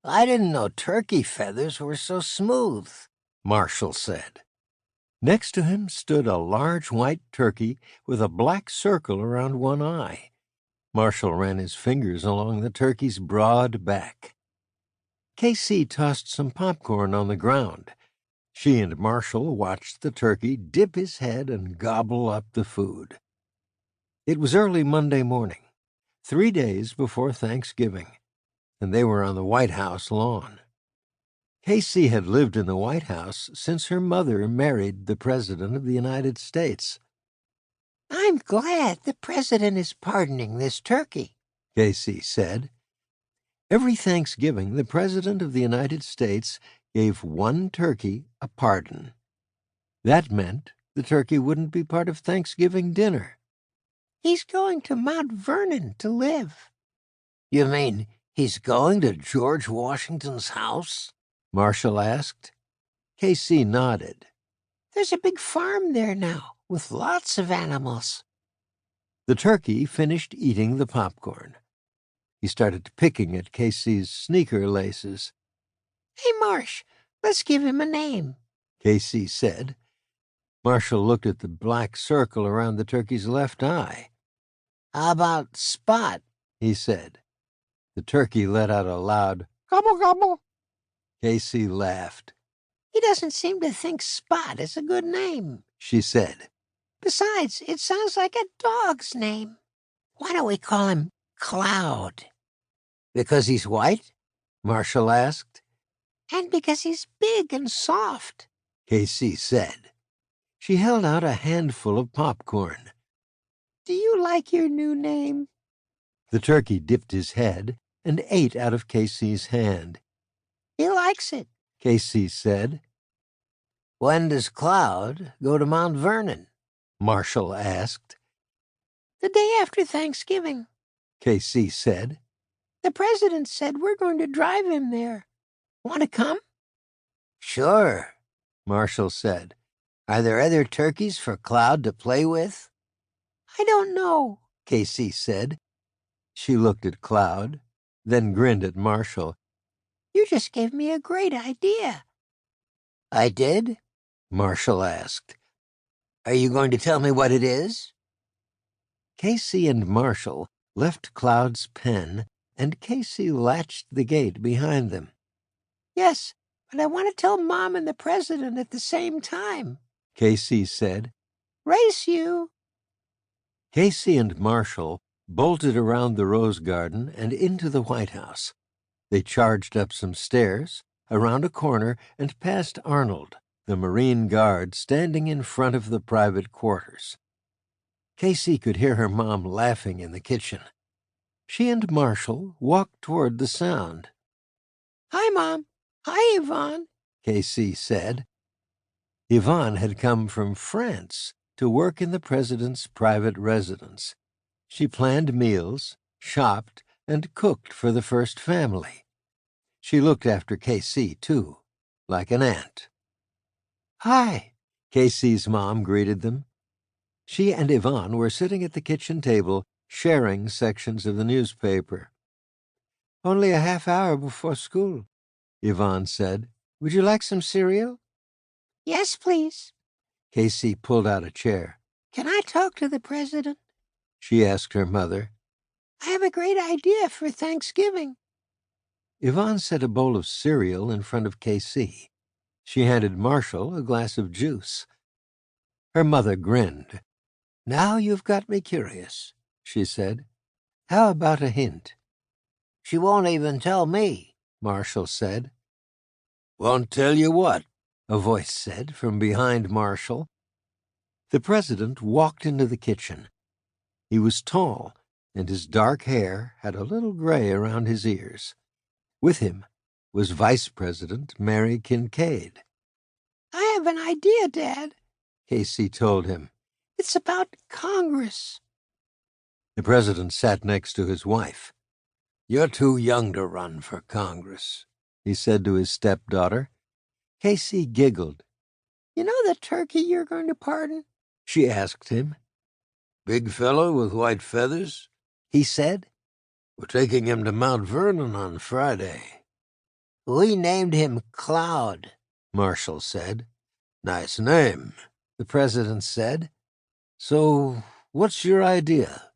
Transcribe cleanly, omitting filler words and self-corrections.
I didn't know turkey feathers were so smooth, Marshall said. Next to him stood a large white turkey with a black circle around one eye. Marshall ran his fingers along the turkey's broad back. Casey tossed some popcorn on the ground. She and Marshall watched the turkey dip his head and gobble up the food. It was early Monday morning, 3 days before Thanksgiving, and they were on the White House lawn. Casey had lived in the White House since her mother married the President of the United States. "I'm glad the President is pardoning this turkey," Casey said. Every Thanksgiving, the President of the United States gave one turkey a pardon. That meant the turkey wouldn't be part of Thanksgiving dinner. "He's going to Mount Vernon to live." You mean he's going to George Washington's house? Marshall asked. Casey nodded. "There's a big farm there now, with lots of animals." The turkey finished eating the popcorn. He started picking at Casey's sneaker laces. "Hey, Marsh, let's give him a name," Casey said. Marshall looked at the black circle around the turkey's left eye. "How about Spot?" he said. The turkey let out a loud gobble gobble. Casey laughed. "He doesn't seem to think Spot is a good name," she said. "Besides, it sounds like a dog's name. Why don't we call him Cloud?" "Because he's white?" Marshall asked. "And because he's big and soft," Casey said. She held out a handful of popcorn. "Do you like your new name?" The turkey dipped his head and ate out of Casey's hand. "He likes it," Casey said. "When does Cloud go to Mount Vernon?" Marshall asked. "The day after Thanksgiving," Casey said. "The President said we're going to drive him there. Want to come?" "Sure," Marshall said. "Are there other turkeys for Cloud to play with?" "I don't know," Casey said. She looked at Cloud, then grinned at Marshall. "You just gave me a great idea." "I did?" Marshall asked. "Are you going to tell me what it is?" Casey and Marshall left Cloud's pen, and Casey latched the gate behind them. "Yes, but I want to tell Mom and the President at the same time," Casey said. "Race you." Casey and Marshall bolted around the rose garden and into the White House. They charged up some stairs, around a corner, and past Arnold, the Marine Guard standing in front of the private quarters. Casey could hear her mom laughing in the kitchen. She and Marshall walked toward the sound. "Hi, Mom. Hi, Yvonne," Casey said. Yvonne had come from France to work in the president's private residence. She planned meals, shopped, and cooked for the first family. She looked after Casey, too, like an aunt. "Hi," Casey's mom greeted them. She and Yvonne were sitting at the kitchen table, sharing sections of the newspaper. "Only a half hour before school," Yvonne said. "Would you like some cereal?" "Yes, please." Casey pulled out a chair. "Can I talk to the President?" She asked her mother. "I have a great idea for Thanksgiving." Yvonne set a bowl of cereal in front of Casey. She handed Marshall a glass of juice. Her mother grinned. "Now you've got me curious," she said. "How about a hint?" "She won't even tell me," Marshall said. "Won't tell you what?" a voice said from behind Marshall. The president walked into the kitchen. He was tall, and his dark hair had a little gray around his ears. With him was Vice President Mary Kincaid. "I have an idea, Dad," Casey told him. "It's about Congress." The president sat next to his wife. "You're too young to run for Congress," he said to his stepdaughter. Casey giggled. "You know the turkey you're going to pardon?" she asked him. "Big fellow with white feathers?" he said. "We're taking him to Mount Vernon on Friday." We named him Cloud, Marshall said. Nice name, the president said. So, what's your idea?